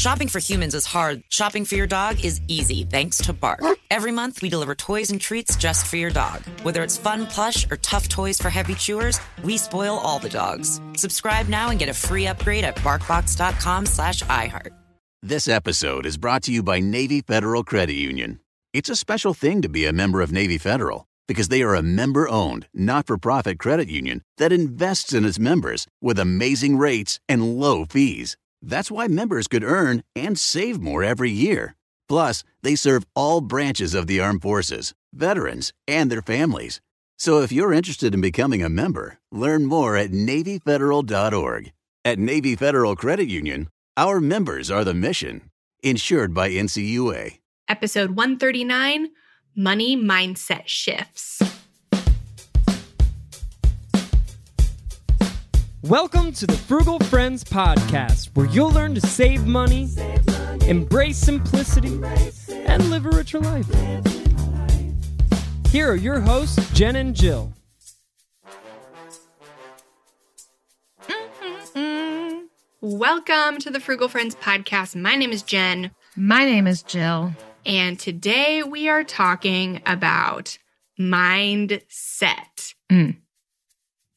Shopping for humans is hard. Shopping for your dog is easy thanks to Bark. Every month, we deliver toys and treats just for your dog. Whether it's fun plush or tough toys for heavy chewers, we spoil all the dogs. Subscribe now and get a free upgrade at barkbox.com/iHeart. This episode is brought to you by Navy Federal Credit Union. It's a special thing to be a member of Navy Federal because they are a member-owned, not-for-profit credit union that invests in its members with amazing rates and low fees. That's why members could earn and save more every year. Plus, they serve all branches of the armed forces, veterans, and their families. So if you're interested in becoming a member, learn more at NavyFederal.org. At Navy Federal Credit Union, our members are the mission. Insured by NCUA. Episode 139, Money Mindset Shifts. Welcome to the Frugal Friends podcast, where you'll learn to save money, embrace simplicity, and live a richer life. Here are your hosts, Jen and Jill. Welcome to the Frugal Friends podcast. My name is Jen. My name is Jill. And today we are talking about mindset.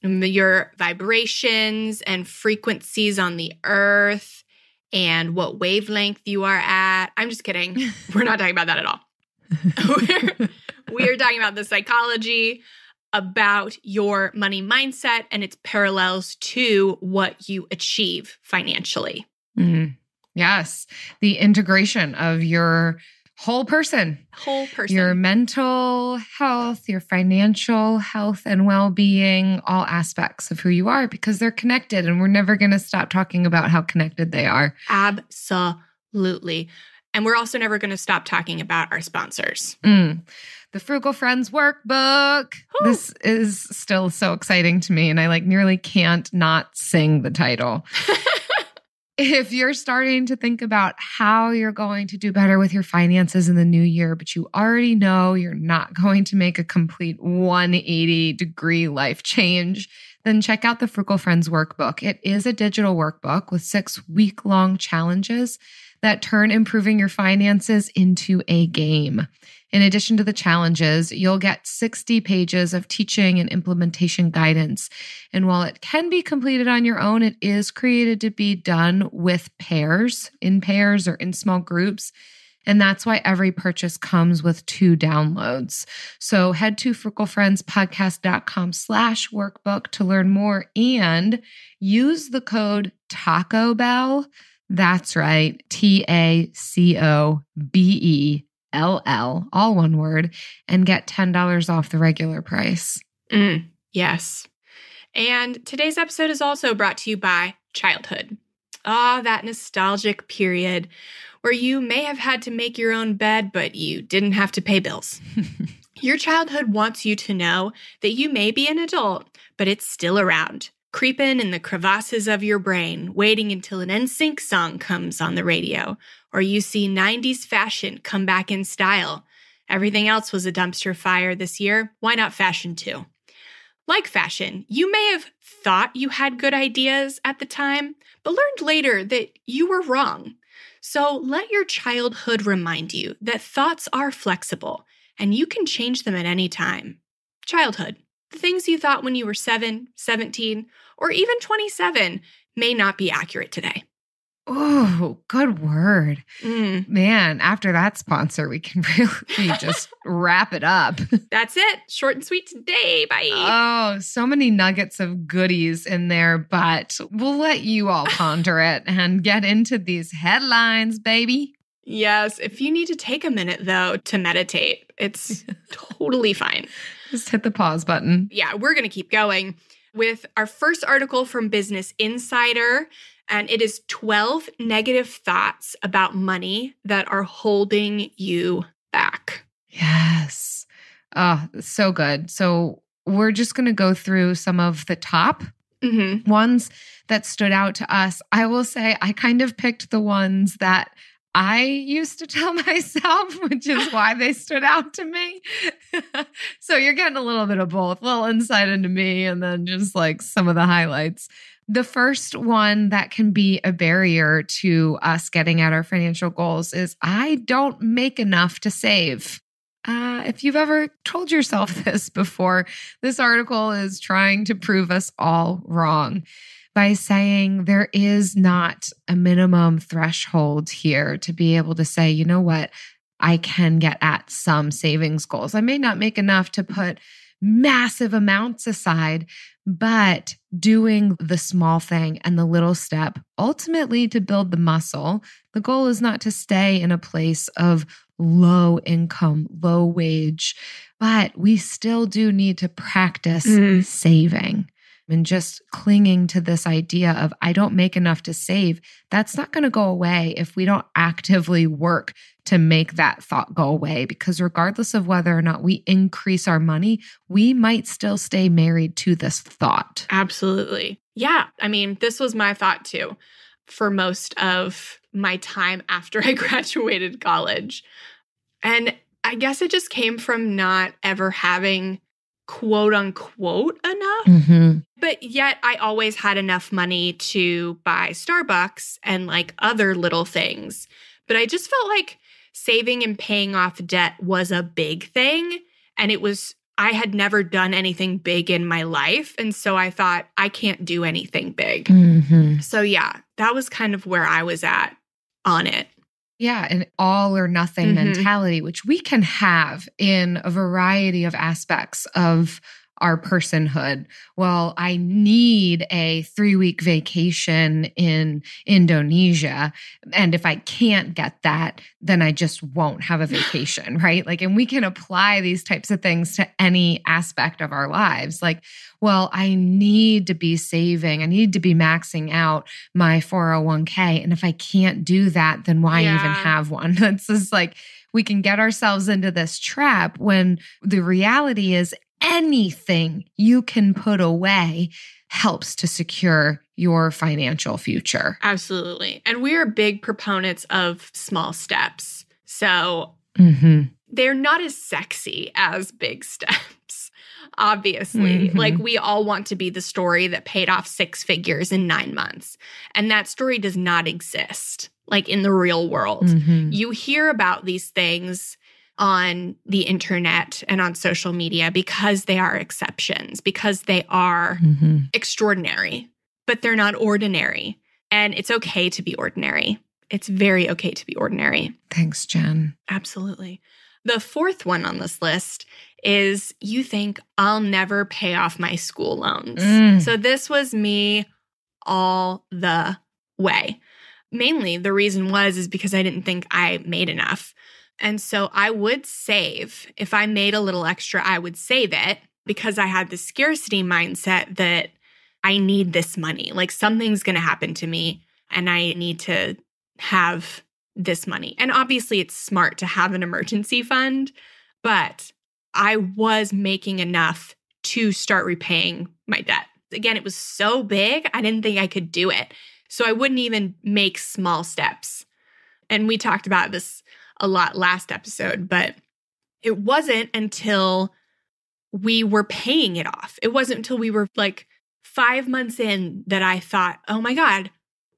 Your vibrations and frequencies on the earth and what wavelength you are at. I'm just kidding. We're not talking about that at all. We're talking about the psychology about your money mindset and its parallels to what you achieve financially. Yes. The integration of your whole person. Your mental health, your financial health and well-being, all aspects of who you are, because they're connected and we're never going to stop talking about how connected they are. Absolutely. And we're also never going to stop talking about our sponsors. The Frugal Friends Workbook. Ooh. This is still so exciting to me, and I nearly can't not sing the title. If you're starting to think about how you're going to do better with your finances in the new year, but you already know you're not going to make a complete 180-degree life change, then check out the Frugal Friends Workbook. It is a digital workbook with 6 week-long challenges that turn improving your finances into a game. In addition to the challenges, you'll get 60 pages of teaching and implementation guidance. And while it can be completed on your own, it is created to be done with pairs or in small groups. And that's why every purchase comes with 2 downloads. So head to frugalfriendspodcast.com/workbook to learn more and use the code Taco Bell. That's right, TACOBELL, all one word, and get $10 off the regular price. Yes. And today's episode is also brought to you by childhood. That nostalgic period where you may have had to make your own bed, but you didn't have to pay bills. Your childhood wants you to know that you may be an adult, but it's still around, creeping in the crevasses of your brain, waiting until an NSYNC song comes on the radio, or you see 90s fashion come back in style. Everything else was a dumpster fire this year. Why not fashion too? Like fashion, you may have thought you had good ideas at the time, but learned later that you were wrong. So let your childhood remind you that thoughts are flexible and you can change them at any time. Childhood. The things you thought when you were 7, 17, or even 27 may not be accurate today. Oh, good word. Man, after that sponsor, we can really just wrap it up. That's it. Short and sweet today. Bye. Oh, so many nuggets of goodies in there, but we'll let you all ponder it and get into these headlines, baby. Yes. If you need to take a minute, though, to meditate, it's totally fine. Just hit the pause button. Yeah, we're going to keep going with our first article from Business Insider. And it is 12 negative thoughts about money that are holding you back. Yes. Oh, so good. So we're just going to go through some of the top ones that stood out to us. I will say I kind of picked the ones that I used to tell myself, which is why they stood out to me. So you're getting a little bit of both, a little insight into me and then just some of the highlights. The first one that can be a barrier to us getting at our financial goals is I don't make enough to save. If you've ever told yourself this before, this article is trying to prove us all wrong by saying there is not a minimum threshold here to be able to say, you know what, I can get at some savings goals. I may not make enough to put massive amounts aside, but doing the small thing and the little step, ultimately to build the muscle. The goal is not to stay in a place of low income, low wage, but we still do need to practice saving. And just clinging to this idea of I don't make enough to save, that's not going to go away if we don't actively work to make that thought go away. Because regardless of whether or not we increase our money, we might still stay married to this thought. Absolutely. Yeah. I mean, this was my thought too for most of my time after I graduated college. And I guess it just came from not ever having quote unquote enough. But yet I always had enough money to buy Starbucks and like other little things. But I just felt like saving and paying off debt was a big thing. And I had never done anything big in my life. And so I thought I can't do anything big. So yeah, that was kind of where I was at on it. Yeah, an all or nothing mentality, which we can have in a variety of aspects of our personhood. Well, I need a 3-week vacation in Indonesia. And if I can't get that, then I just won't have a vacation, right? Like, and we can apply these types of things to any aspect of our lives. Like, well, I need to be saving. I need to be maxing out my 401k. And if I can't do that, then why even have one? That's just like, we can get ourselves into this trap when the reality is anything you can put away helps to secure your financial future. Absolutely. And we are big proponents of small steps. So they're not as sexy as big steps, obviously. Like we all want to be the story that paid off 6 figures in 9 months. And that story does not exist, like in the real world. You hear about these things on the internet and on social media because they are exceptions, because they are extraordinary, but they're not ordinary. And it's okay to be ordinary. It's very okay to be ordinary. Thanks, Jen. Absolutely. The fourth one on this list is you think I'll never pay off my school loans. So this was me all the way. Mainly the reason is because I didn't think I made enough. And so I would save. If I made a little extra, I would save it because I had the scarcity mindset that I need this money. Like something's going to happen to me and I need to have this money. And obviously it's smart to have an emergency fund, but I was making enough to start repaying my debt. Again, it was so big, I didn't think I could do it. So I wouldn't even make small steps. And we talked about this a lot last episode, but it wasn't until we were paying it off. It wasn't until we were like 5 months in that I thought, oh my God,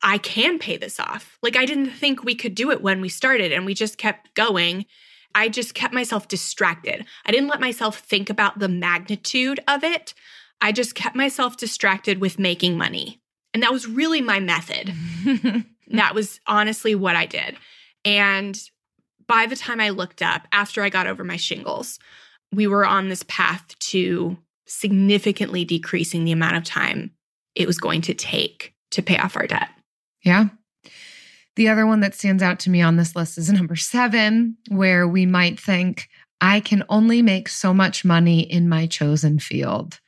I can pay this off. Like I didn't think we could do it when we started and we just kept going. I just kept myself distracted. I didn't let myself think about the magnitude of it. I just kept myself distracted with making money. And that was really my method. That was honestly what I did. And by the time I looked up, after I got over my shingles, we were on this path to significantly decreasing the amount of time it was going to take to pay off our debt. Yeah. The other one that stands out to me on this list is number 7, where we might think, I can only make so much money in my chosen field.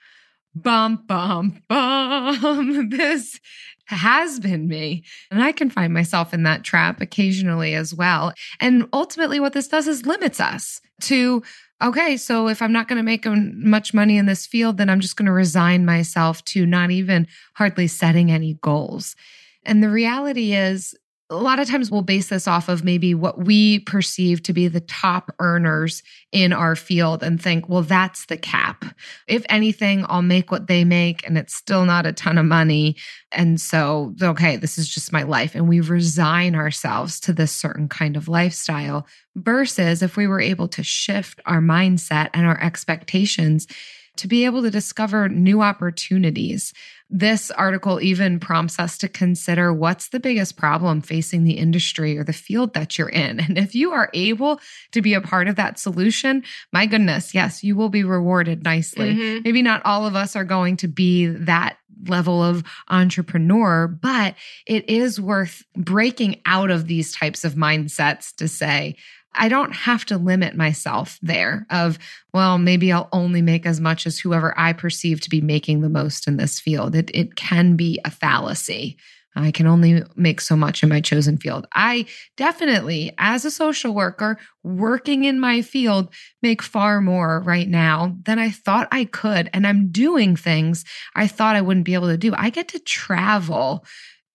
Bum, bum, bum. This has been me. And I can find myself in that trap occasionally as well. And ultimately what this does is limits us to, okay, so if I'm not going to make much money in this field, then I'm just going to resign myself to not even hardly setting any goals. And the reality is a lot of times we'll base this off of maybe what we perceive to be the top earners in our field and think, well, that's the cap. If anything, I'll make what they make and it's still not a ton of money. And so, okay, this is just my life. And we resign ourselves to this certain kind of lifestyle versus if we were able to shift our mindset and our expectations to be able to discover new opportunities. This article even prompts us to consider what's the biggest problem facing the industry or the field that you're in. And if you are able to be a part of that solution, my goodness, yes, you will be rewarded nicely. Mm-hmm. Maybe not all of us are going to be that level of entrepreneur, but it is worth breaking out of these types of mindsets to say, I don't have to limit myself there of, well, maybe I'll only make as much as whoever I perceive to be making the most in this field. It can be a fallacy. I can only make so much in my chosen field. I definitely, as a social worker, working in my field, make far more right now than I thought I could. And I'm doing things I thought I wouldn't be able to do. I get to travel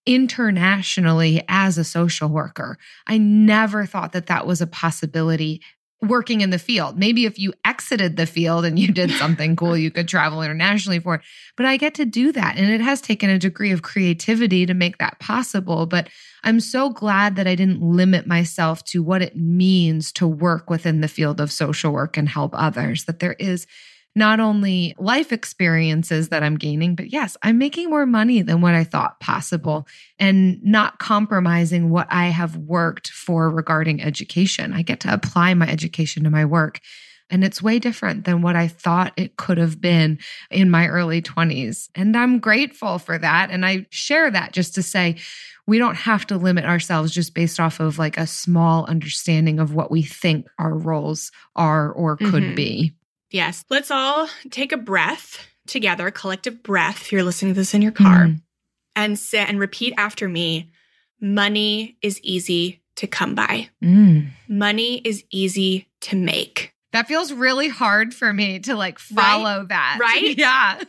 internationally as a social worker. I never thought that that was a possibility working in the field. Maybe if you exited the field and you did something cool, you could travel internationally for it. But I get to do that. And it has taken a degree of creativity to make that possible. But I'm so glad that I didn't limit myself to what it means to work within the field of social work and help others, that there is not only life experiences that I'm gaining, but yes, I'm making more money than what I thought possible and not compromising what I have worked for regarding education. I get to apply my education to my work. And it's way different than what I thought it could have been in my early 20s. And I'm grateful for that. And I share that just to say, we don't have to limit ourselves just based off of like a small understanding of what we think our roles are or could be. Yes. Let's all take a breath together, collective breath, if you're listening to this in your car, and sit and repeat after me. Money is easy to come by. Money is easy to make. That feels really hard for me to like follow that. Right? Yeah.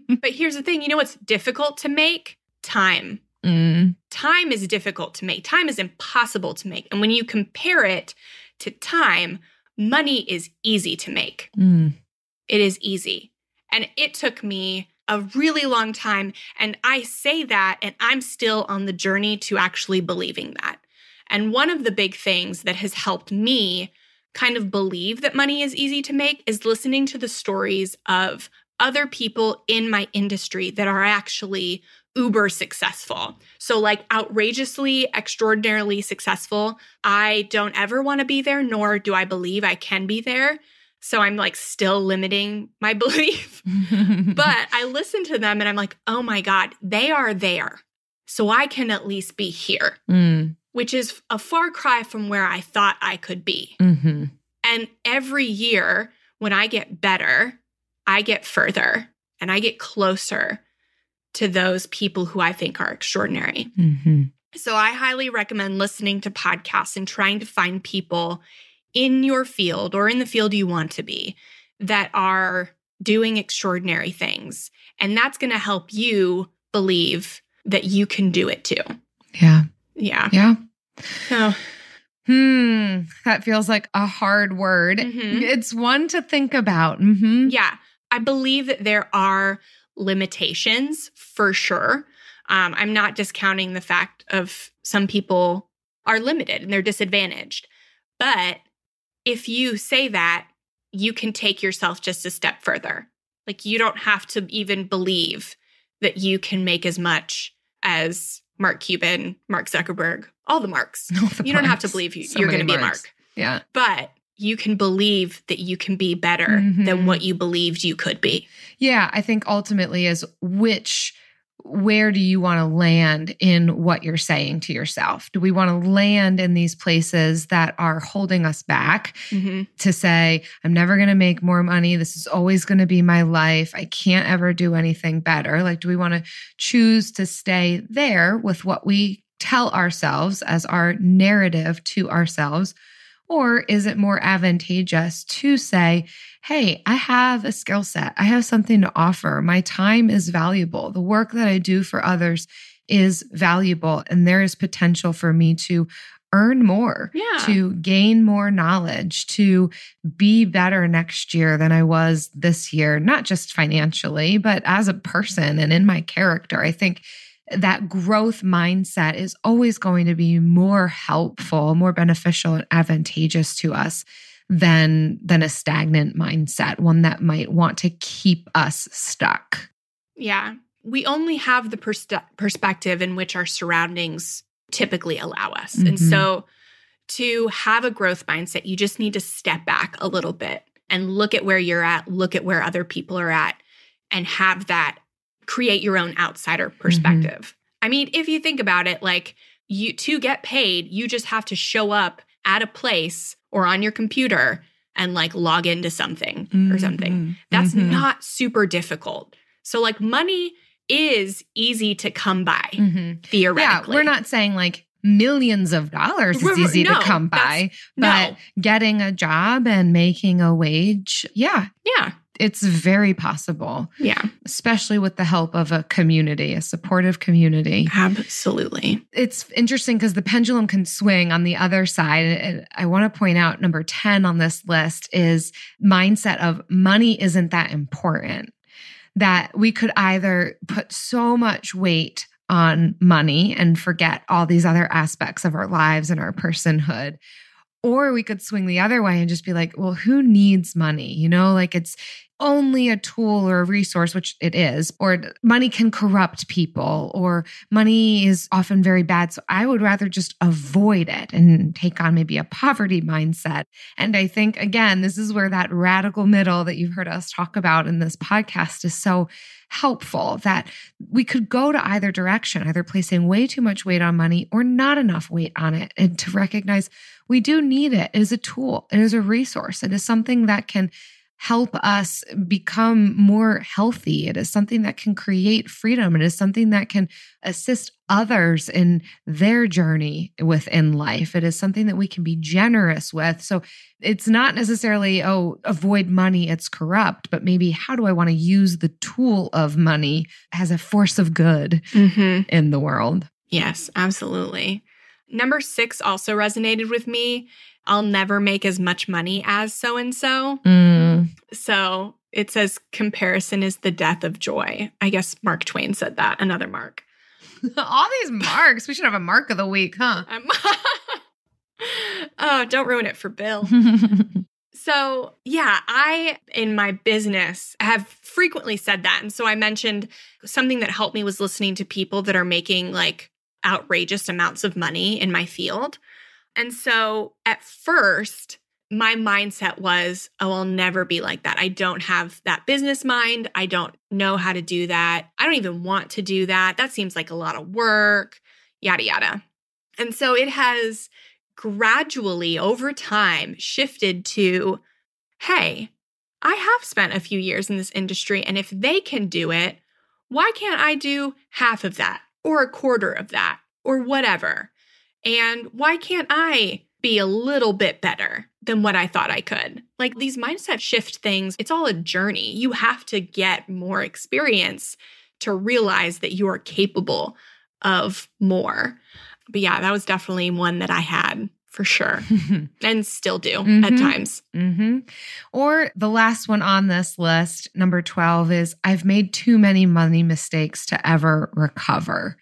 But here's the thing. You know what's difficult to make? Time. Time is difficult to make. Time is impossible to make. And when you compare it to time, money is easy to make. It is easy. And it took me a really long time. And I say that, and I'm still on the journey to actually believing that. And one of the big things that has helped me kind of believe that money is easy to make is listening to the stories of other people in my industry that are actually uber successful. So like outrageously, extraordinarily successful. I don't ever want to be there, nor do I believe I can be there. So I'm like still limiting my belief. But I listen to them and I'm like, oh my God, they are there. So I can at least be here, which is a far cry from where I thought I could be. And every year when I get better, I get further and I get closer to those people who I think are extraordinary. So I highly recommend listening to podcasts and trying to find people in your field or in the field you want to be that are doing extraordinary things. And that's going to help you believe that you can do it too. Yeah. Oh. That feels like a hard word. It's one to think about. Yeah. I believe that there are limitations for sure. I'm not discounting the fact of some people are limited and they're disadvantaged. But if you say that, you can take yourself just a step further. Like you don't have to even believe that you can make as much as Mark Cuban, Mark Zuckerberg, all the Marks. You don't have to believe you're going to be a Mark. Yeah. But you can believe that you can be better than what you believed you could be. Yeah, I think ultimately is where do you want to land in what you're saying to yourself? Do we want to land in these places that are holding us back to say, I'm never going to make more money. This is always going to be my life. I can't ever do anything better. Like, do we want to choose to stay there with what we tell ourselves as our narrative to ourselves? Or is it more advantageous to say, hey, I have a skill set. I have something to offer. My time is valuable. The work that I do for others is valuable and there is potential for me to earn more, to gain more knowledge, to be better next year than I was this year, not just financially, but as a person and in my character. I think that growth mindset is always going to be more helpful, more beneficial and advantageous to us than a stagnant mindset, one that might want to keep us stuck. Yeah. We only have the perspective in which our surroundings typically allow us. Mm-hmm. And so to have a growth mindset, you just need to step back a little bit and look at where you're at, look at where other people are at, and have that create your own outsider perspective. Mm-hmm. I mean, if you think about it, like to get paid, you just have to show up at a place or on your computer and like log into something or something. That's not super difficult. So like money is easy to come by, theoretically. Yeah, we're not saying like millions of dollars is easy to come by, but getting a job and making a wage, it's very possible. Yeah. Especially with the help of a community, a supportive community. Absolutely. It's interesting because the pendulum can swing on the other side. And I want to point out number 10 on this list is mindset of money isn't that important. That we could either put so much weight on money and forget all these other aspects of our lives and our personhood, or we could swing the other way and just be like, well, who needs money? You know, like it's only a tool or a resource, which it is, or money can corrupt people, or money is often very bad. So I would rather just avoid it and take on maybe a poverty mindset. And I think, again, this is where that radical middle that you've heard us talk about in this podcast is so helpful, that we could go to either direction, either placing way too much weight on money or not enough weight on it, and to recognize we do need it. It is a tool. It is a resource. It is something that can help us become more healthy. It is something that can create freedom. It is something that can assist others in their journey within life. It is something that we can be generous with. So it's not necessarily, avoid money, it's corrupt, but maybe how do I want to use the tool of money as a force of good in the world? Yes, absolutely. Number 6 also resonated with me. I'll never make as much money as so-and-so. So it says comparison is the death of joy. I guess Mark Twain said that, another Mark. All these marks. We should have a mark of the week, huh? Oh, don't ruin it for Bill. So yeah, I, in my business, have frequently said that. And so I mentioned something that helped me was listening to people that are making like outrageous amounts of money in my field. And so at first, my mindset was, I'll never be like that. I don't have that business mind. I don't know how to do that. I don't even want to do that. That seems like a lot of work, yada, yada. And so it has gradually over time shifted to, hey, I have spent a few years in this industry, and if they can do it, why can't I do half of that or a quarter of that or whatever? And why can't I be a little bit better than what I thought I could? Like these mindset shift things, it's all a journey. You have to get more experience to realize that you are capable of more. But yeah, that was definitely one that I had for sure and still do at times. Or the last one on this list, number 12, is I've made too many money mistakes to ever recover.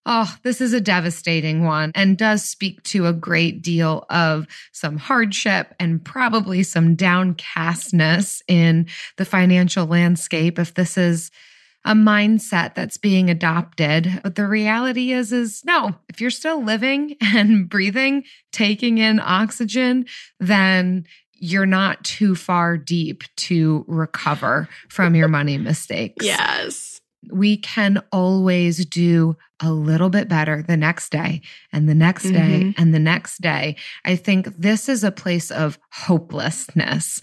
Oh, this is a devastating one and does speak to a great deal of some hardship and probably some downcastness in the financial landscape if this is a mindset that's being adopted. But the reality is no, if you're still living and breathing, taking in oxygen, then you're not too far deep to recover from your money mistakes. Yes. We can always do a little bit better the next day and the next day and the next day. I think this is a place of hopelessness.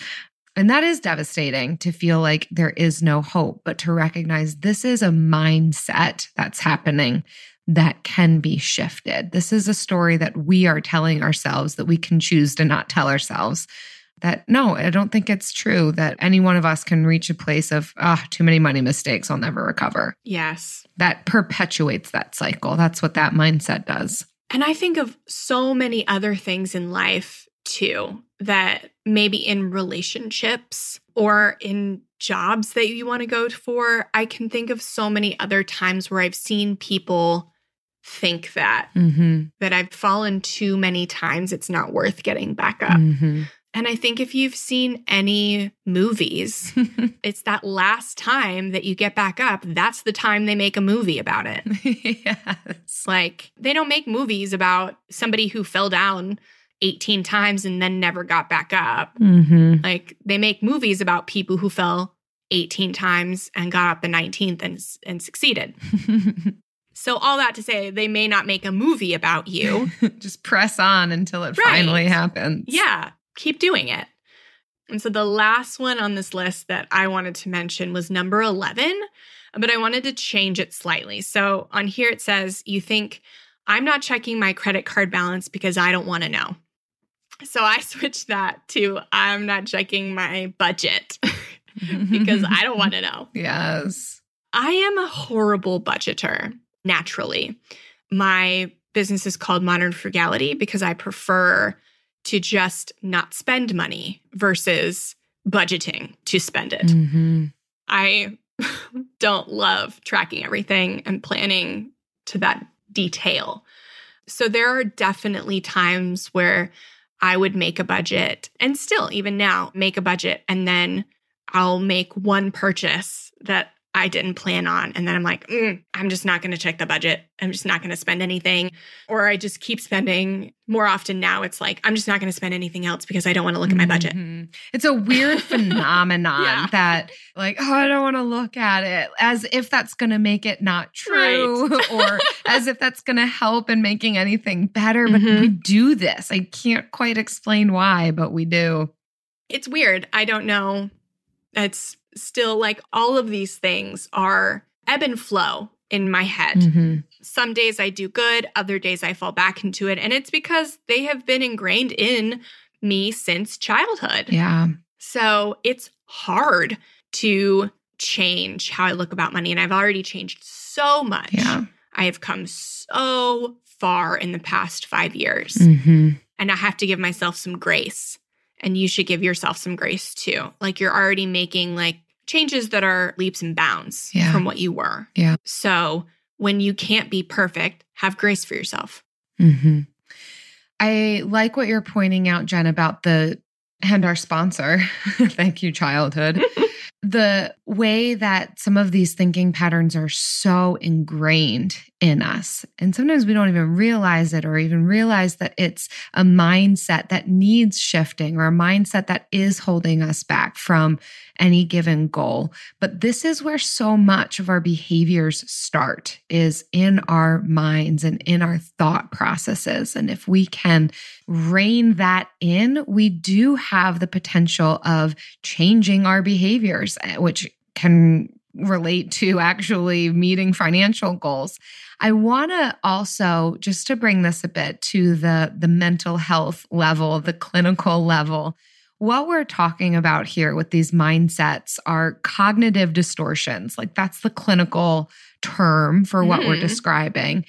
And that is devastating to feel like there is no hope, but to recognize this is a mindset that's happening that can be shifted. This is a story that we are telling ourselves that we can choose to not tell ourselves. that, no, I don't think it's true that any one of us can reach a place of, too many money mistakes, I'll never recover. Yes. That perpetuates that cycle. That's what that mindset does. And I think of so many other things in life too, that maybe in relationships or in jobs that you want to go for. I can think of so many other times where I've seen people think that I've fallen too many times. It's not worth getting back up. And I think if you've seen any movies, it's that last time that you get back up. That's the time they make a movie about it. Yes. Like, they don't make movies about somebody who fell down 18 times and then never got back up. Like, they make movies about people who fell 18 times and got up the 19th and succeeded. So all that to say, they may not make a movie about you. Just press on until it finally happens. Yeah. Keep doing it. And so the last one on this list that I wanted to mention was number 11, but I wanted to change it slightly. So on here it says, you think, I'm not checking my credit card balance because I don't want to know. So I switched that to, I'm not checking my budget because I don't want to know. Yes. I am a horrible budgeter, naturally. My business is called Modern Frugality because I prefer to just not spend money versus budgeting to spend it. I don't love tracking everything and planning to that detail. So there are definitely times where I would make a budget, and still, even now, make a budget, and then I'll make one purchase that I didn't plan on. And then I'm like, I'm just not going to check the budget. I'm just not going to spend anything. Or I just keep spending. More often now, it's like, I'm just not going to spend anything else because I don't want to look at my budget. It's a weird phenomenon that like, I don't want to look at it, as if that's going to make it not true or as if that's going to help in making anything better. But we do this. I can't quite explain why, but we do. It's weird. I don't know. It's still like all of these things are ebb and flow in my head. Some days I do good, other days I fall back into it. And it's because they have been ingrained in me since childhood. Yeah. So it's hard to change how I look about money. And I've already changed so much. Yeah. I have come so far in the past 5 years. And I have to give myself some grace. And you should give yourself some grace too. Like, you're already making like changes that are leaps and bounds from what you were. Yeah. So when you can't be perfect, have grace for yourself. I like what you're pointing out, Jen, about and our sponsor, thank you, childhood, the way that some of these thinking patterns are so ingrained in us. And sometimes we don't even realize it, or even realize that it's a mindset that needs shifting, or a mindset that is holding us back from any given goal. But this is where so much of our behaviors start, is in our minds and in our thought processes. And if we can rein that in, we do have the potential of changing our behaviors, which can relate to actually meeting financial goals. I want to also, just to bring this a bit to the mental health level, the clinical level, what we're talking about here with these mindsets are cognitive distortions. Like, that's the clinical term for what we're describing.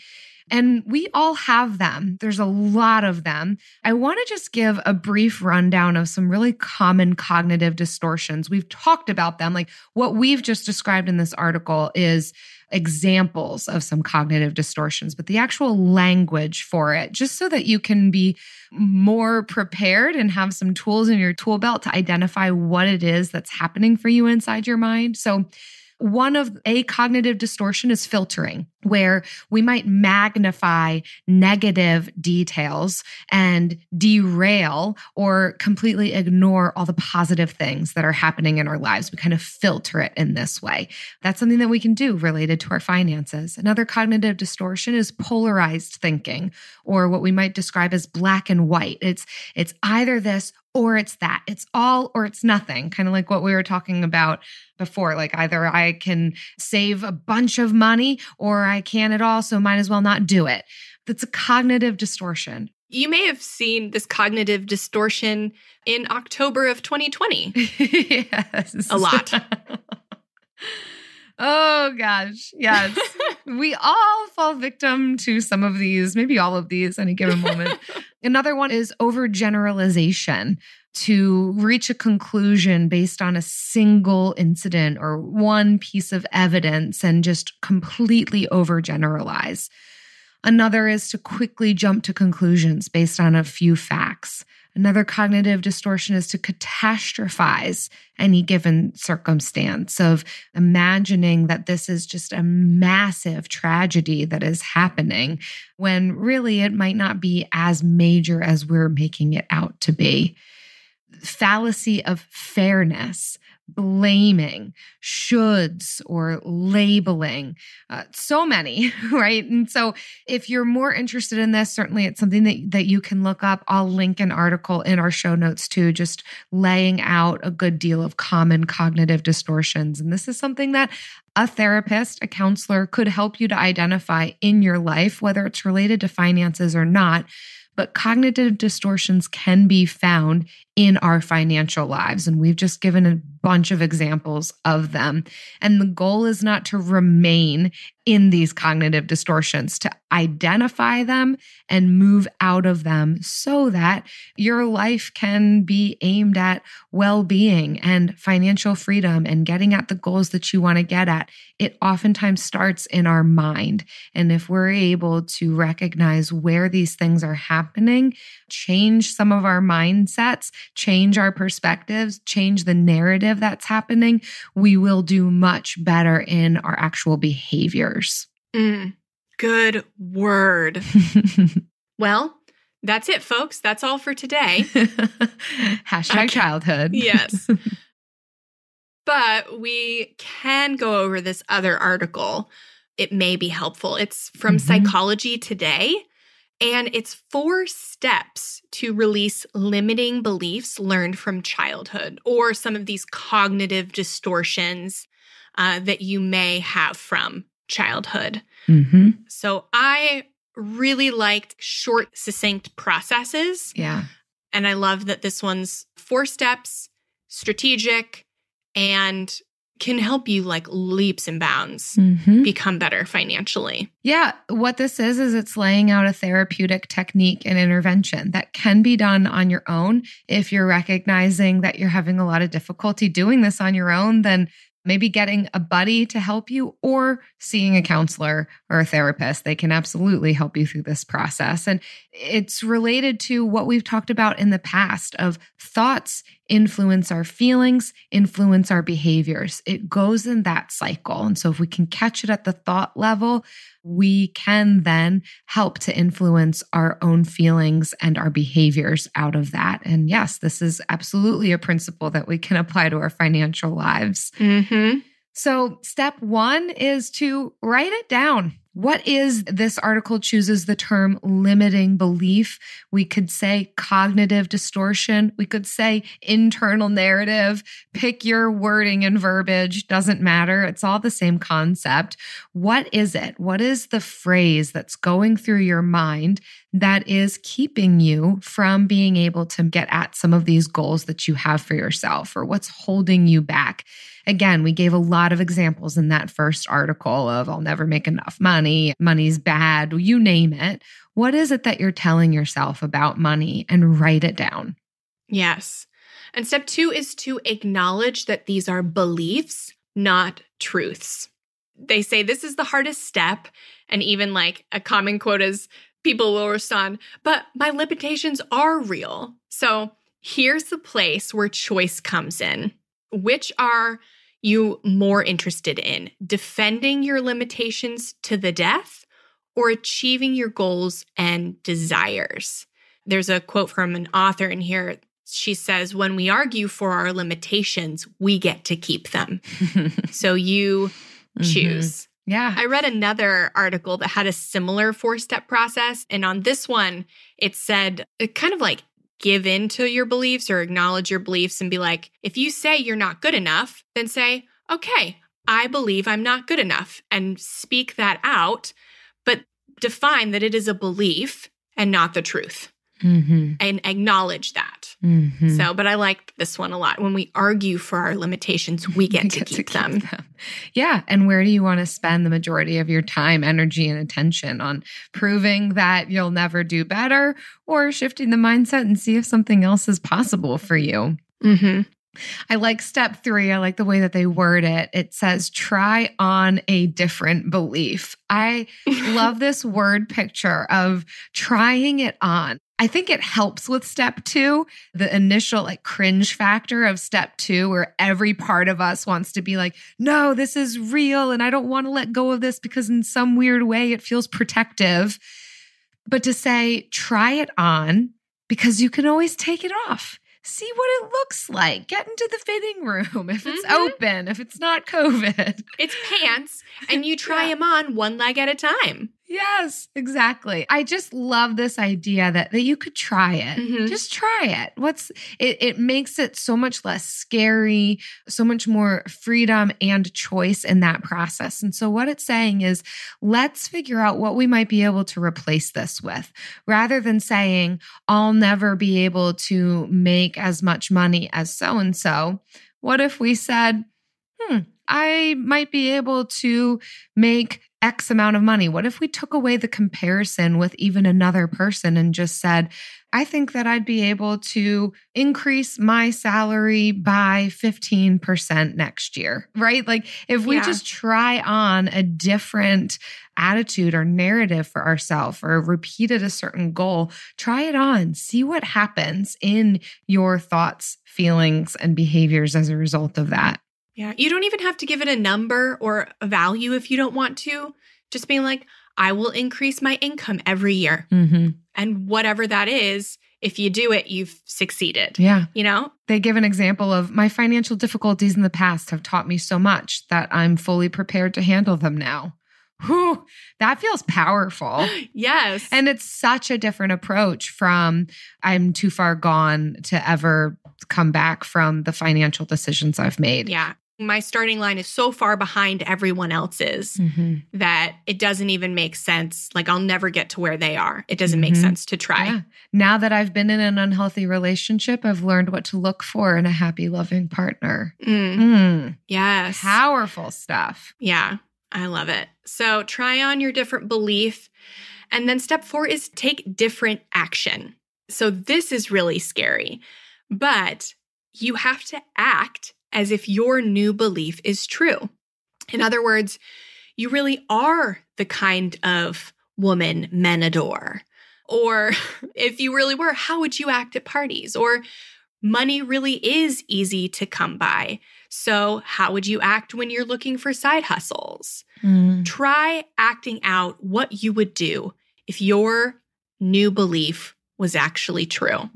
And we all have them. There's a lot of them. I want to just give a brief rundown of some really common cognitive distortions. We've talked about them. Like, what we've just described in this article is examples of some cognitive distortions, but the actual language for it, just so that you can be more prepared and have some tools in your tool belt to identify what it is that's happening for you inside your mind. So one of a cognitive distortion is filtering, where we might magnify negative details and derail or completely ignore all the positive things that are happening in our lives. We kind of filter it in this way. That's something that we can do related to our finances. Another cognitive distortion is polarized thinking, or what we might describe as black and white. It's either this or it's that. It's all or it's nothing, kind of like what we were talking about before. Like, either I can save a bunch of money or I can't at all, so might as well not do it. That's a cognitive distortion. You may have seen this cognitive distortion in October of 2020. Yes. A lot. Oh, gosh. Yes. We all fall victim to some of these, maybe all of these, any given moment. Another one is overgeneralization, to reach a conclusion based on a single incident or one piece of evidence and just completely overgeneralize. Another is to quickly jump to conclusions based on a few facts. Another cognitive distortion is to catastrophize any given circumstance, of imagining that this is just a massive tragedy that is happening when really it might not be as major as we're making it out to be. Fallacy of fairness, blaming, shoulds, or labeling. So many, right? And so if you're more interested in this, certainly it's something that you can look up. I'll link an article in our show notes too, just laying out a good deal of common cognitive distortions. And this is something that a therapist, a counselor could help you to identify in your life, whether it's related to finances or not. But cognitive distortions can be found in our financial lives. And we've just given a bunch of examples of them. And the goal is not to remain in these cognitive distortions, to identify them and move out of them so that your life can be aimed at well-being and financial freedom and getting at the goals that you want to get at. It oftentimes starts in our mind. And if we're able to recognize where these things are happening, change some of our mindsets, change our perspectives, change the narrative that's happening, we will do much better in our actual behaviors. Good word. Well, that's it, folks. That's all for today. Hashtag childhood. Yes. But we can go over this other article. It may be helpful. It's from Psychology Today, and it's 4 steps to release limiting beliefs learned from childhood, or some of these cognitive distortions that you may have from childhood. So I really liked short, succinct processes. Yeah. And I love that this one's 4 steps, strategic, and can help you like leaps and bounds become better financially. Yeah. What this is it's laying out a therapeutic technique and intervention that can be done on your own. If you're recognizing that you're having a lot of difficulty doing this on your own, then maybe getting a buddy to help you or seeing a counselor or a therapist. They can absolutely help you through this process. And it's related to what we've talked about in the past of thoughts influence our feelings, influence our behaviors. It goes in that cycle. And so if we can catch it at the thought level, we can then help to influence our own feelings and our behaviors out of that. And yes, this is absolutely a principle that we can apply to our financial lives. So step 1 is to write it down. What is, this article chooses the term limiting belief. We could say cognitive distortion. We could say internal narrative. Pick your wording and verbiage. Doesn't matter. It's all the same concept. What is it? What is the phrase that's going through your mind that is keeping you from being able to get at some of these goals that you have for yourself, or what's holding you back? Again, we gave a lot of examples in that first article of I'll never make enough money, money's bad, you name it. What is it that you're telling yourself about money? And write it down. Yes. And step 2 is to acknowledge that these are beliefs, not truths. They say this is the hardest step. And even like a common quote is, people will respond, but my limitations are real. So here's the place where choice comes in. Which are you more interested in? Defending your limitations to the death or achieving your goals and desires? There's a quote from an author in here. She says, when we argue for our limitations, we get to keep them. So you choose. Yeah. I read another article that had a similar 4-step process. And on this one, it said, it kind of like, give in to your beliefs or acknowledge your beliefs and be like, if you say you're not good enough, then say, okay, I believe I'm not good enough, and speak that out, but define that it is a belief and not the truth. Mm-hmm. and acknowledge that. Mm-hmm. So, but I like this one a lot. When we argue for our limitations, we get to keep them. Yeah. And where do you want to spend the majority of your time, energy, and attention on proving that you'll never do better or shifting the mindset and see if something else is possible for you? Mm-hmm. I like step 3. I like the way that they word it. It says, try on a different belief. I love this word picture of trying it on. I think it helps with step 2, the initial like cringe factor of step 2, where every part of us wants to be like, no, this is real. And I don't want to let go of this because in some weird way, it feels protective. But to say, try it on because you can always take it off. See what it looks like. Get into the fitting room if it's open, if it's not COVID. It's pants, and you try them on one leg at a time. Yes, exactly. I just love this idea that you could try it. Mm-hmm. Just try it. It makes it so much less scary, so much more freedom and choice in that process. And so what it's saying is, let's figure out what we might be able to replace this with, rather than saying, I'll never be able to make as much money as so-and-so. What if we said, I might be able to make X amount of money? What if we took away the comparison with even another person and just said, I think that I'd be able to increase my salary by 15% next year, right? Like if we just try on a different attitude or narrative for ourselves or repeated a certain goal, try it on, see what happens in your thoughts, feelings, and behaviors as a result of that. Yeah, you don't even have to give it a number or a value if you don't want to. Just being like, I will increase my income every year. Mm-hmm. And whatever that is, if you do it, you've succeeded. Yeah. You know? They give an example of, my financial difficulties in the past have taught me so much that I'm fully prepared to handle them now. Whew, that feels powerful. Yes. And it's such a different approach from, I'm too far gone to ever come back from the financial decisions I've made. Yeah. My starting line is so far behind everyone else's that it doesn't even make sense. Like I'll never get to where they are. It doesn't make sense to try. Yeah. Now that I've been in an unhealthy relationship, I've learned what to look for in a happy, loving partner. Yes. Powerful stuff. Yeah. I love it. So try on your different belief. And then step 4 is take different action. So this is really scary, but you have to act as if your new belief is true. In other words, you really are the kind of woman men adore. Or if you really were, how would you act at parties? Or money really is easy to come by. So how would you act when you're looking for side hustles? Try acting out what you would do if your new belief was actually true.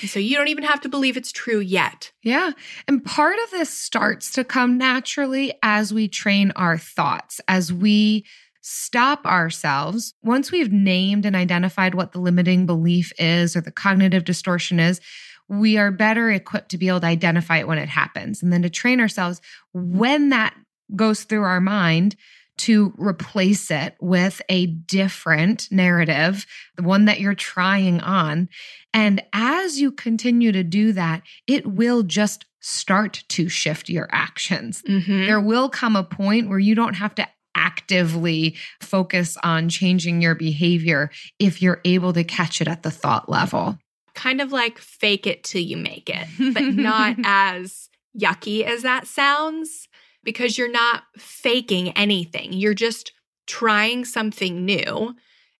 So you don't even have to believe it's true yet. Yeah. And part of this starts to come naturally as we train our thoughts, as we stop ourselves. Once we've named and identified what the limiting belief is or the cognitive distortion is, we are better equipped to be able to identify it when it happens. And then to train ourselves when that goes through our mind, to replace it with a different narrative, the one that you're trying on. And as you continue to do that, it will just start to shift your actions. There will come a point where you don't have to actively focus on changing your behavior if you're able to catch it at the thought level. Kind of like fake it till you make it, but not as yucky as that sounds. Because you're not faking anything. You're just trying something new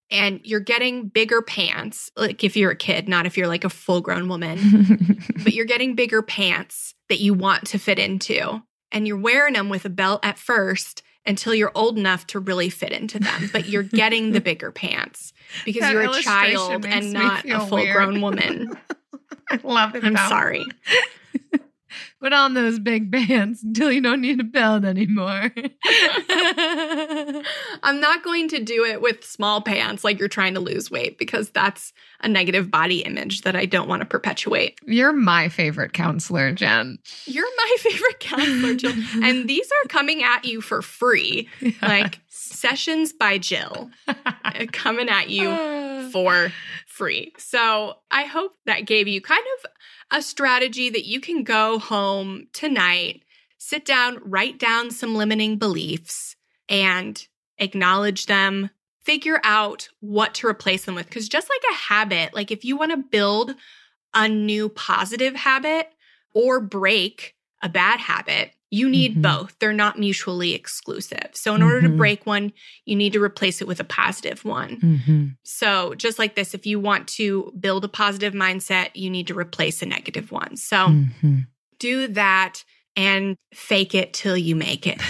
and you're getting bigger pants. Like if you're a kid, not if you're like a full-grown woman, but you're getting bigger pants that you want to fit into. And you're wearing them with a belt at first until you're old enough to really fit into them. But you're getting the bigger pants because That you're a child illustration and makes me not feel a full-grown weird. woman. I love it. I'm sorry. Put on those big bands until you don't need a belt anymore. I'm not going to do it with small pants like you're trying to lose weight because that's a negative body image that I don't want to perpetuate. You're my favorite counselor, Jen. You're my favorite counselor, Jill. And these are coming at you for free. Like Sessions by Jill coming at you for free. So I hope that gave you kind of a strategy that you can go home tonight, sit down, write down some limiting beliefs and acknowledge them, figure out what to replace them with. Because just like a habit, like if you want to build a new positive habit or break a bad habit, you need both. They're not mutually exclusive. So in order to break one, you need to replace it with a positive one. So just like this, if you want to build a positive mindset, you need to replace a negative one. So do that and fake it till you make it.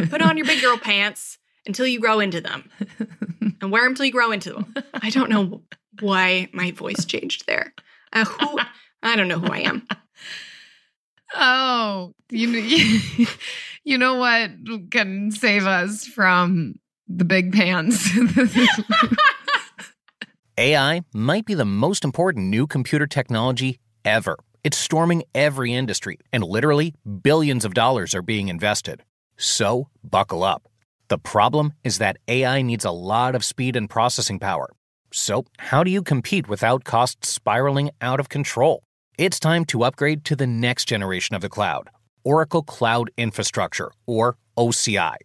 Put on your big girl pants until you grow into them and wear them till you grow into them. I don't know why my voice changed there. I don't know who I am. Oh, you know what can save us from the big pants? AI might be the most important new computer technology ever. It's storming every industry, and literally billions of dollars are being invested. So, buckle up. The problem is that AI needs a lot of speed and processing power. So, how do you compete without costs spiraling out of control? It's time to upgrade to the next generation of the cloud, Oracle Cloud Infrastructure, or OCI.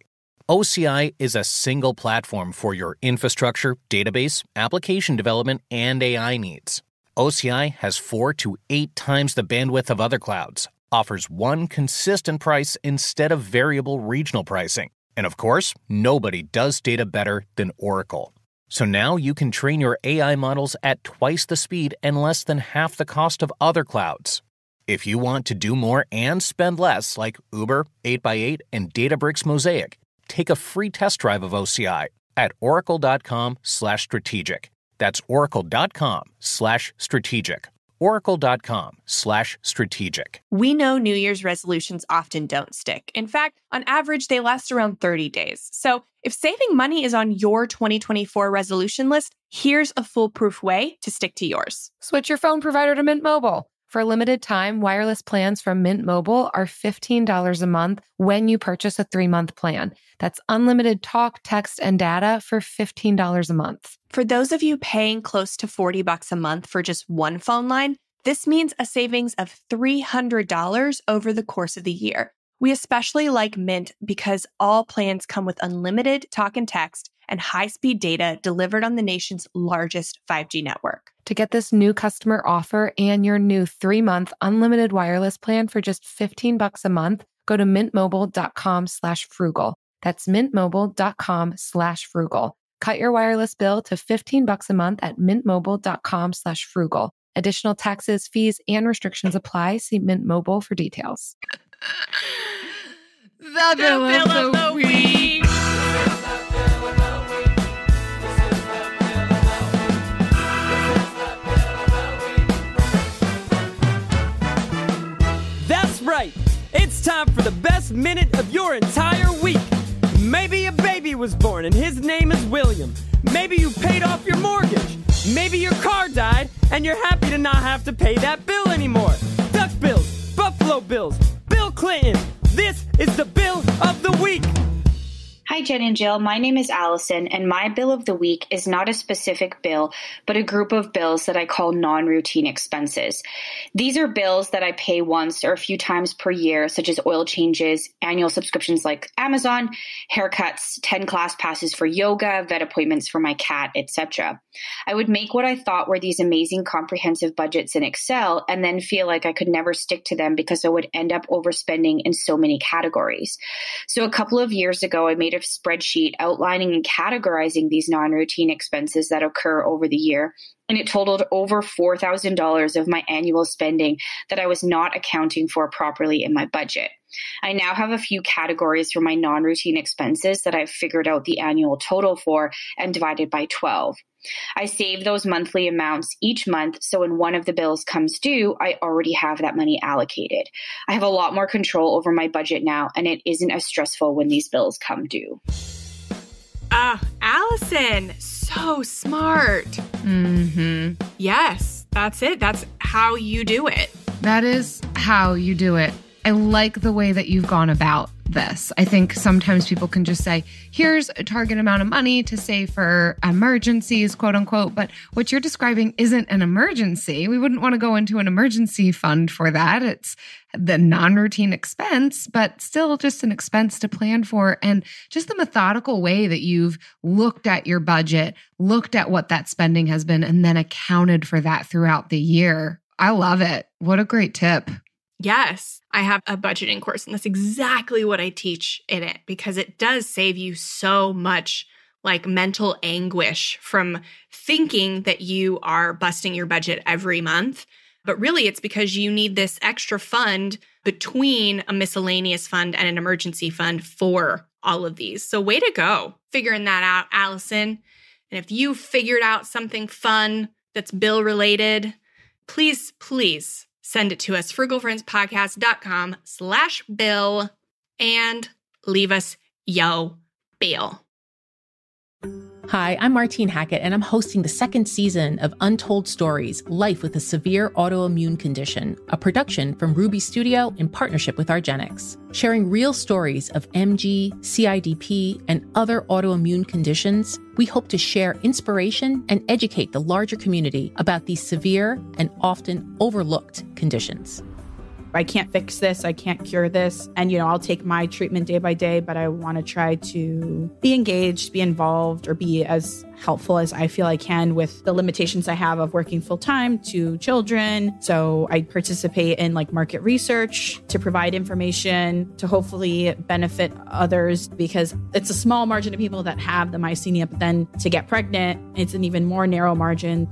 OCI is a single platform for your infrastructure, database, application development, and AI needs. OCI has 4 to 8 times the bandwidth of other clouds, offers one consistent price instead of variable regional pricing, and of course, nobody does data better than Oracle. So now you can train your AI models at twice the speed and less than half the cost of other clouds. If you want to do more and spend less, like Uber, 8x8, and Databricks Mosaic, take a free test drive of OCI at oracle.com/strategic. That's oracle.com/strategic. oracle.com/strategic. We know New Year's resolutions often don't stick. In fact, on average, they last around 30 days. So if saving money is on your 2024 resolution list, here's a foolproof way to stick to yours. Switch your phone provider to Mint Mobile. For a limited time, wireless plans from Mint Mobile are $15 a month when you purchase a 3-month plan. That's unlimited talk, text, and data for $15 a month. For those of you paying close to $40 a month for just one phone line, this means a savings of $300 over the course of the year. We especially like Mint because all plans come with unlimited talk and text and high-speed data delivered on the nation's largest 5G network. To get this new customer offer and your new 3-month unlimited wireless plan for just $15 a month, go to mintmobile.com/frugal. That's mintmobile.com/frugal. Cut your wireless bill to $15 a month at mintmobile.com/frugal. Additional taxes, fees, and restrictions apply. See Mint Mobile for details. The bill of the week. That's right. It's time for the best minute of your entire week. Maybe a baby was born and his name is William. Maybe you paid off your mortgage. Maybe your car died and you're happy to not have to pay that bill anymore. Duck bills, Buffalo Bills, Bill Clinton. This is the bill of the week. Hi, Jen and Jill. My name is Allison, and my bill of the week is not a specific bill, but a group of bills that I call non-routine expenses. These are bills that I pay once or a few times per year, such as oil changes, annual subscriptions like Amazon, haircuts, 10 class passes for yoga, vet appointments for my cat, etc. I would make what I thought were these amazing comprehensive budgets in Excel and then feel like I could never stick to them because I would end up overspending in so many categories. So a couple of years ago, I made a spreadsheet outlining and categorizing these non-routine expenses that occur over the year, and it totaled over $4,000 of my annual spending that I was not accounting for properly in my budget. I now have a few categories for my non-routine expenses that I've figured out the annual total for and divided by 12. I save those monthly amounts each month, so when one of the bills comes due, I already have that money allocated. I have a lot more control over my budget now, and it isn't as stressful when these bills come due. Allison, so smart. Yes, that's it. That's how you do it. That is how you do it. I like the way that you've gone about this. I think sometimes people can just say, here's a target amount of money to save for emergencies, quote unquote. But what you're describing isn't an emergency. We wouldn't want to go into an emergency fund for that. It's the non-routine expense, but still just an expense to plan for. And just the methodical way that you've looked at your budget, looked at what that spending has been, and then accounted for that throughout the year. I love it. What a great tip. Yes, I have a budgeting course, and that's exactly what I teach in it, because it does save you so much like mental anguish from thinking that you are busting your budget every month. But really, it's because you need this extra fund between a miscellaneous fund and an emergency fund for all of these. So way to go figuring that out, Allison. And if you figured out something fun that's bill related, please send it to us, frugalfriendspodcast.com/bill, and leave us yo bill. Hi, I'm Martine Hackett, and I'm hosting the second season of Untold Stories, Life with a Severe Autoimmune Condition, a production from Ruby Studio in partnership with Argenix, sharing real stories of MG, CIDP, and other autoimmune conditions. We hope to share inspiration and educate the larger community about these severe and often overlooked conditions. I can't fix this, I can't cure this. And, I'll take my treatment day by day, but I want to try to be engaged, be involved, or be as helpful as I feel I can with the limitations I have of working full time to children. So I participate in market research to provide information to hopefully benefit others, because it's a small margin of people that have the myasthenia, but then to get pregnant, it's an even more narrow margin.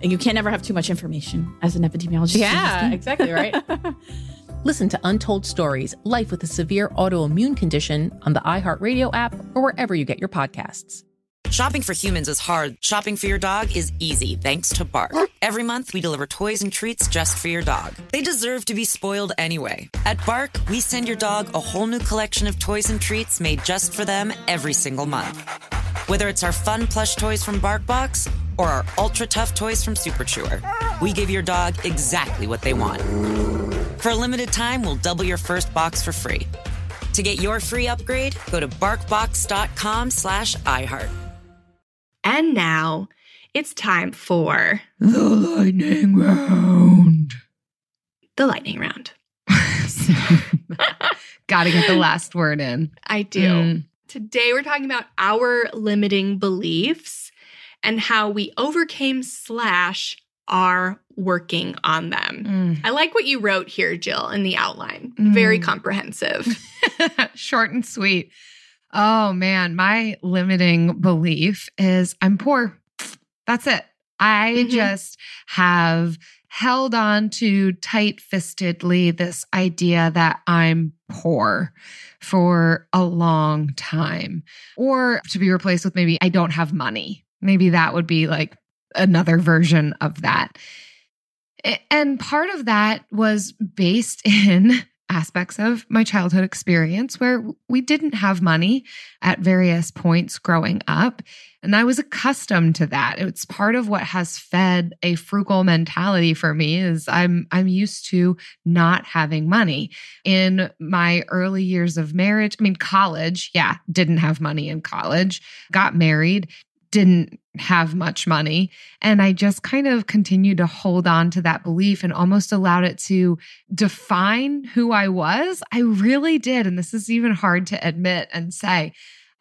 And you can't ever have too much information as an epidemiologist. Yeah, exactly, right? Listen to Untold Stories, Life with a Severe Autoimmune Condition on the iHeartRadio app or wherever you get your podcasts. Shopping for humans is hard. Shopping for your dog is easy, thanks to Bark. Every month, we deliver toys and treats just for your dog. They deserve to be spoiled anyway. At Bark, we send your dog a whole new collection of toys and treats made just for them every single month. Whether it's our fun plush toys from BarkBox or our ultra tough toys from Super Chewer, we give your dog exactly what they want. For a limited time, we'll double your first box for free. To get your free upgrade, go to barkbox.com/iHeart. And now it's time for The lightning round. the lightning round. Gotta get the last word in. I do. Today we're talking about our limiting beliefs and how we overcame / are working on them. I like what you wrote here, Jill, in the outline. Very comprehensive. Short and sweet. Oh man, my limiting belief is I'm poor. That's it. I just have held on to tight-fistedly this idea that I'm poor for a long time, or to be replaced with maybe I don't have money. Maybe that would be another version of that. And part of that was based in aspects of my childhood experience where we didn't have money at various points growing up. And I was accustomed to that. It's part of what has fed a frugal mentality for me is I'm used to not having money. In my early years of marriage, college, didn't have money in college, got married, didn't have much money. And I just kind of continued to hold on to that belief and almost allowed it to define who I was. I really did. And this is even hard to admit and say.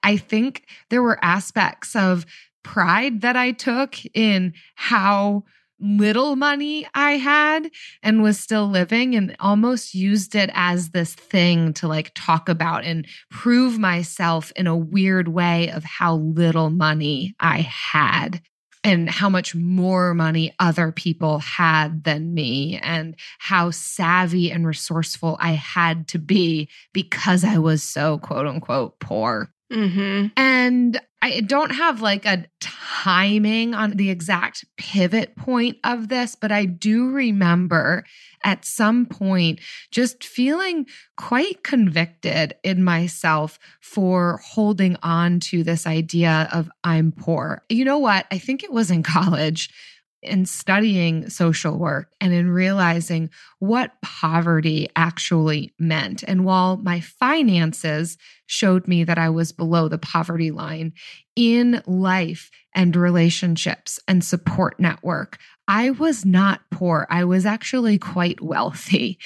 I think there were aspects of pride that I took in how little money I had and was still living, and almost used it as this thing to talk about and prove myself in a weird way of how little money I had and how much more money other people had than me and how savvy and resourceful I had to be because I was so quote unquote poor. And I don't have a timing on the exact pivot point of this, but I do remember at some point just feeling quite convicted in myself for holding on to this idea of I'm poor. You know what? I think it was in college. in studying social work and in realizing what poverty actually meant. And while my finances showed me that I was below the poverty line, in life and relationships and support network, I was not poor. I was actually quite wealthy.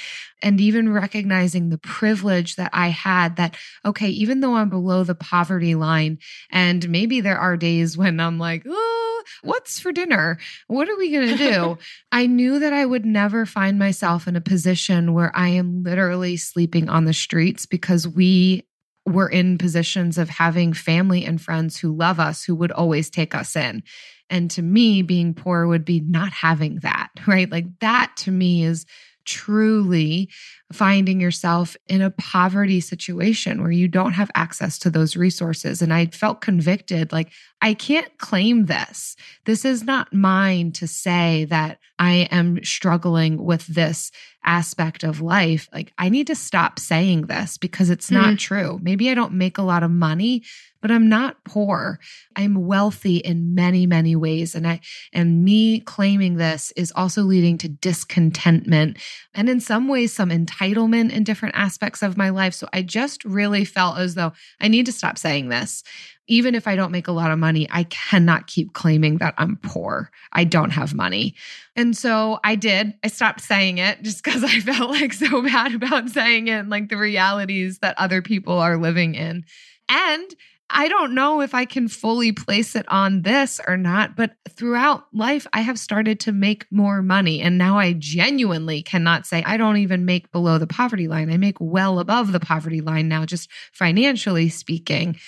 And even recognizing the privilege that I had that, okay, even though I'm below the poverty line, and maybe there are days when I'm like, oh, what's for dinner? What are we going to do? I knew that I would never find myself in a position where I am literally sleeping on the streets because we were in positions of having family and friends who love us, who would always take us in. And to me, being poor would be not having that, right? Like that to me is truly finding yourself in a poverty situation where you don't have access to those resources. And I felt convicted, like, I can't claim this. This is not mine to say that I am struggling with this aspect of life. Like, I need to stop saying this because it's not true. Maybe I don't make a lot of money, but I'm not poor. I'm wealthy in many, many ways. And me claiming this is also leading to discontentment and in some ways some entitlement in different aspects of my life. So I just really felt as though I need to stop saying this. Even if I don't make a lot of money, I cannot keep claiming that I'm poor. I don't have money. And so I did. I stopped saying it just because I felt like so bad about saying it, like the realities that other people are living in. And I don't know if I can fully place it on this or not, but throughout life, I have started to make more money. And now I genuinely cannot say I don't even make below the poverty line. I make well above the poverty line now, just financially speaking.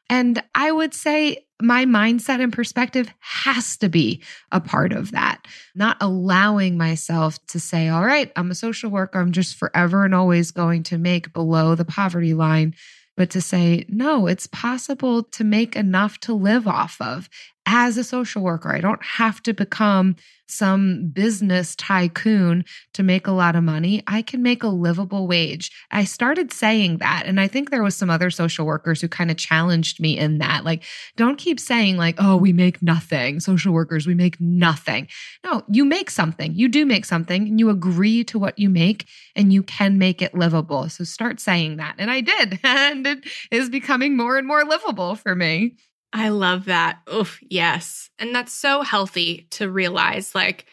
And I would say my mindset and perspective has to be a part of that. Not allowing myself to say, all right, I'm a social worker. I'm just forever and always going to make below the poverty line. But to say, no, it's possible to make enough to live off of as a social worker. I don't have to become some business tycoon to make a lot of money. I can make a livable wage. I started saying that. And I think there was some other social workers who kind of challenged me in that. Like, don't keep saying like, oh, we make nothing. Social workers, we make nothing. No, you make something. You do make something and you agree to what you make and you can make it livable. So start saying that. And I did. And it is becoming more and more livable for me. I love that. Oof, yes. And that's so healthy to realize like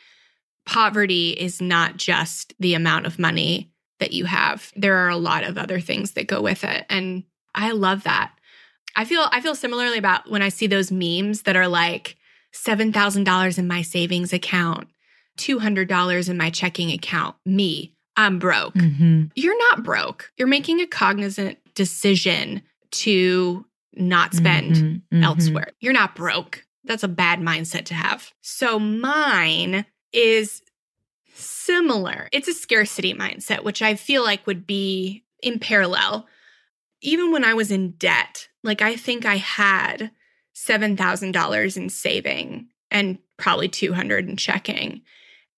poverty is not just the amount of money that you have. There are a lot of other things that go with it. And I love that. I feel similarly about when I see those memes that are like $7,000 in my savings account, $200 in my checking account. Me, I'm broke. Mm-hmm. You're not broke. You're making a cognizant decision to not spend elsewhere. You're not broke. That's a bad mindset to have. So mine is similar. It's a scarcity mindset, which I feel like would be in parallel. Even when I was in debt, like I think I had $7,000 in saving and probably $200 in checking.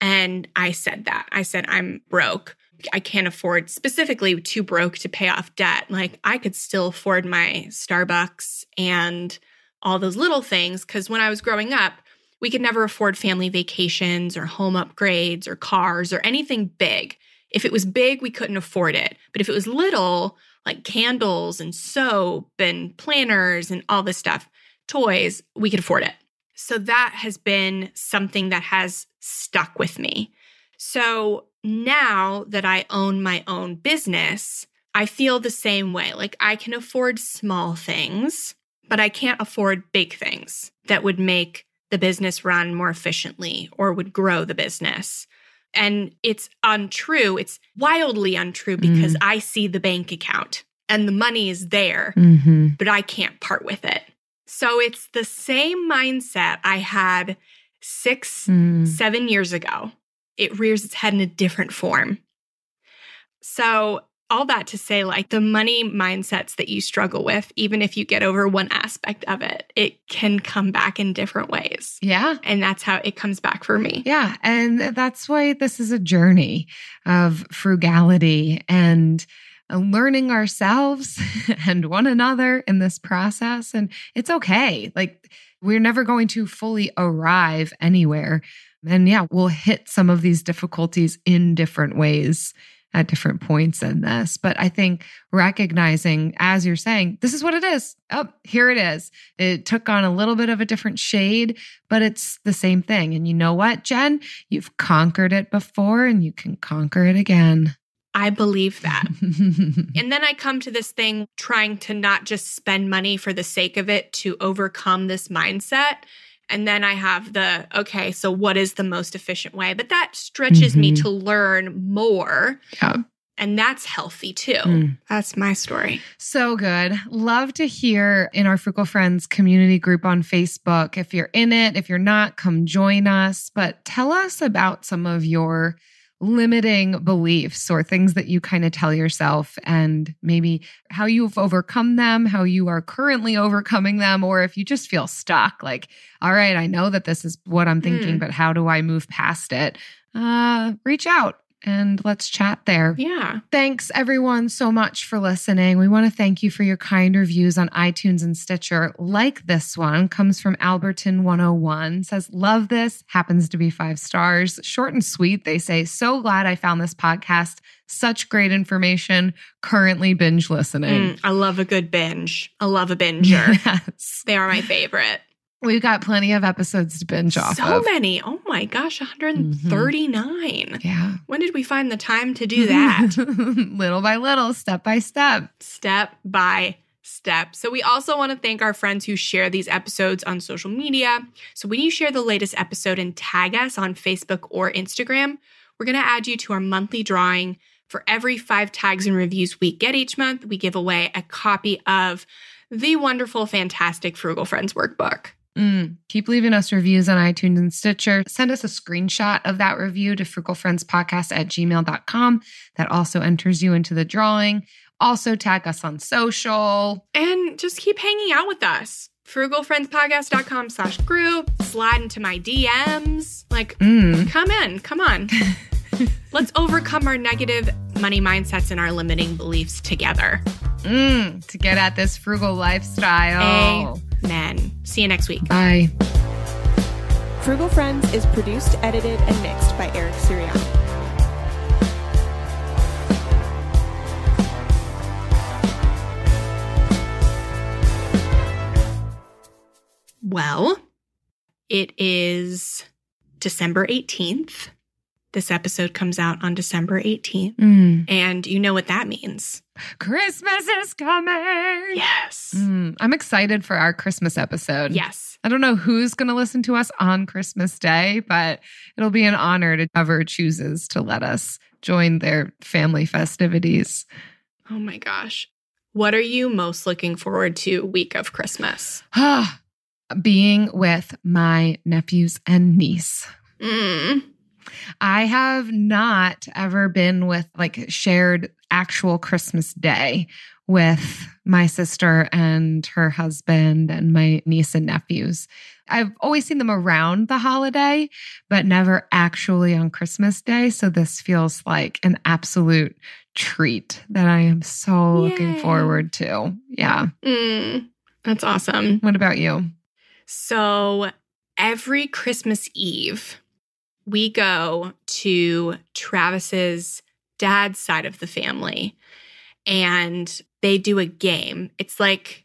And I said that. I said, I'm broke. I can't afford, specifically too broke to pay off debt. Like I could still afford my Starbucks and all those little things. Because when I was growing up, we could never afford family vacations or home upgrades or cars or anything big. If it was big, we couldn't afford it. But if it was little, like candles and soap and planners and all this stuff, toys, we could afford it. So that has been something that has stuck with me. So now that I own my own business, I feel the same way. Like I can afford small things, but I can't afford big things that would make the business run more efficiently or would grow the business. And it's untrue. It's wildly untrue because I see the bank account and the money is there, but I can't part with it. So it's the same mindset I had 6-7 years ago. It rears its head in a different form. So all that to say, like the money mindsets that you struggle with, even if you get over one aspect of it, it can come back in different ways. Yeah. And that's how it comes back for me. Yeah. And that's why this is a journey of frugality and learning ourselves and one another in this process. And it's okay. Like we're never going to fully arrive anywhere. And yeah, we'll hit some of these difficulties in different ways at different points in this. But I think recognizing, as you're saying, this is what it is. Oh, here it is. It took on a little bit of a different shade, but it's the same thing. And you know what, Jen? You've conquered it before and you can conquer it again. I believe that. And then I come to this thing trying to not just spend money for the sake of it to overcome this mindset. And then I have okay, so what is the most efficient way? But that stretches me to learn more. Yeah. And that's healthy too. That's my story. So good. Love to hear in our Frugal Friends community group on Facebook. If you're in it, if you're not, come join us. But tell us about some of your limiting beliefs or things that you kind of tell yourself and maybe how you've overcome them, how you are currently overcoming them, or if you just feel stuck, like, all right, I know that this is what I'm thinking, but how do I move past it? Reach out and let's chat there. Yeah. Thanks everyone so much for listening. We want to thank you for your kind reviews on iTunes and Stitcher. Like this one, comes from Alberton 101, says, love this, happens to be 5 stars. Short and sweet, they say, so glad I found this podcast. Such great information. Currently binge listening. I love a good binge. I love a binger. Yes. They are my favorite. We've got plenty of episodes to binge off of. So many. Oh my gosh, 139. Yeah. When did we find the time to do that? Little by little, step by step. Step by step. So we also want to thank our friends who share these episodes on social media. So when you share the latest episode and tag us on Facebook or Instagram, we're going to add you to our monthly drawing. For every 5 tags and reviews we get each month, we give away a copy of the wonderful, fantastic Frugal Friends workbook. Keep leaving us reviews on iTunes and Stitcher. Send us a screenshot of that review to frugalfriendspodcast@gmail.com. That also enters you into the drawing. Also tag us on social. And just keep hanging out with us. frugalfriendspodcast.com/group. Slide into my DMs. Like, come on. Let's overcome our negative money mindsets and our limiting beliefs together. To get at this frugal lifestyle. Amen. See you next week. Bye. Frugal Friends is produced, edited, and mixed by Eric Sirianni. Well, it is December 18th. This episode comes out on December 18th. And you know what that means. Christmas is coming. Yes. I'm excited for our Christmas episode. Yes. I don't know who's going to listen to us on Christmas Day, but it'll be an honor to whoever chooses to let us join their family festivities. Oh my gosh. What are you most looking forward to week of Christmas? Being with my nephews and niece. I have not ever been with shared actual Christmas Day with my sister and her husband and my niece and nephews. I've always seen them around the holiday, but never actually on Christmas Day. So this feels like an absolute treat that I am so looking forward to. Yeah. That's awesome. What about you? So every Christmas Eve, we go to Travis's dad's side of the family and they do a game. It's like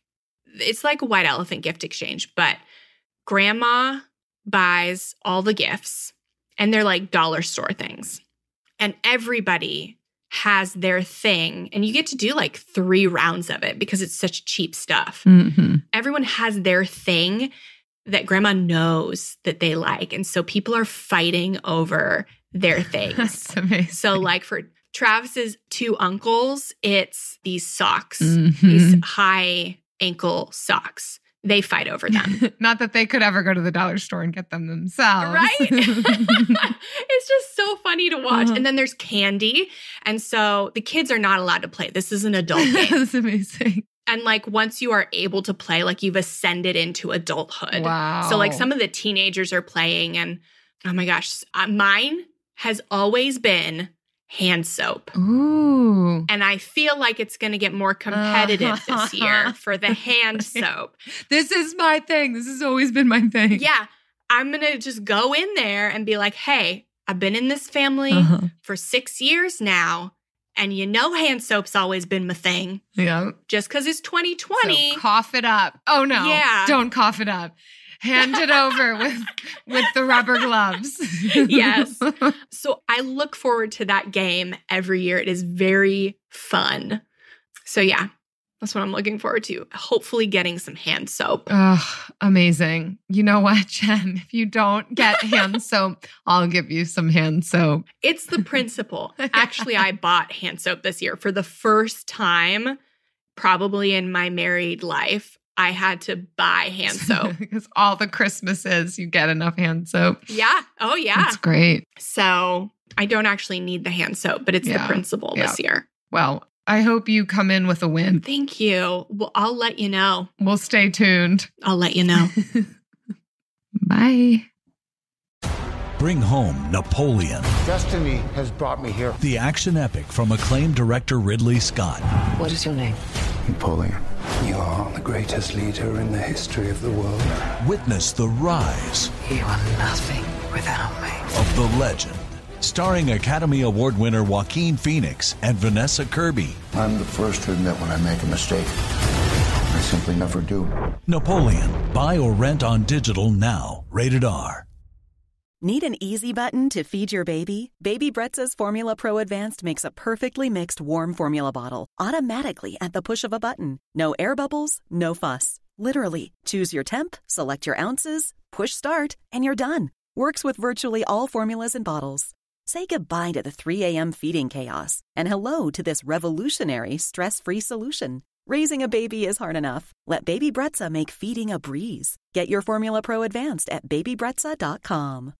a white elephant gift exchange, but grandma buys all the gifts and they're like dollar store things. And everybody has their thing and you get to do like 3 rounds of it because it's such cheap stuff. Everyone has their thing that grandma knows that they like. And so people are fighting over their things. That's amazing. So like for Travis's 2 uncles, it's these socks, these high ankle socks. They fight over them. Not that they could ever go to the dollar store and get them themselves. Right? It's just so funny to watch. And then there's candy. And so the kids are not allowed to play. This is an adult game. That's amazing. And like once you are able to play, like you've ascended into adulthood. Wow. So like some of the teenagers are playing and oh my gosh, mine has always been hand soap. Ooh. And I feel like it's going to get more competitive this year for the hand soap. This is my thing. This has always been my thing. Yeah. I'm going to just go in there and be like, hey, I've been in this family for 6 years now. And you know hand soap's always been my thing. Yeah. Just because it's 2020. So cough it up. Oh, no. Yeah. Don't cough it up. Hand it over with the rubber gloves. Yes. So I look forward to that game every year. It is very fun. So yeah, that's what I'm looking forward to. Hopefully getting some hand soap. Oh, amazing. You know what, Jen? If you don't get hand soap, I'll give you some hand soap. It's the principle. Actually, I bought hand soap this year for the first time, probably in my married life. I had to buy hand soap. Because all the Christmases, you get enough hand soap. Yeah. Oh, yeah. That's great. So I don't actually need the hand soap, but it's the principle this year. Well, I hope you come in with a win. Thank you. Well, I'll let you know. We'll stay tuned. I'll let you know. Bye. Bring home Napoleon. Destiny has brought me here. The action epic from acclaimed director Ridley Scott. What is your name? Napoleon. You are the greatest leader in the history of the world. Witness the rise. You are nothing without me. Of the legend. Starring Academy Award winner Joaquin Phoenix and Vanessa Kirby. I'm the first to admit when I make a mistake. I simply never do. Napoleon. Buy or rent on digital now. Rated R. Need an easy button to feed your baby? Baby Brezza's Formula Pro Advanced makes a perfectly mixed warm formula bottle automatically at the push of a button. No air bubbles, no fuss. Literally, choose your temp, select your ounces, push start, and you're done. Works with virtually all formulas and bottles. Say goodbye to the 3 a.m. feeding chaos and hello to this revolutionary stress-free solution. Raising a baby is hard enough. Let Baby Brezza make feeding a breeze. Get your Formula Pro Advanced at babybrezza.com.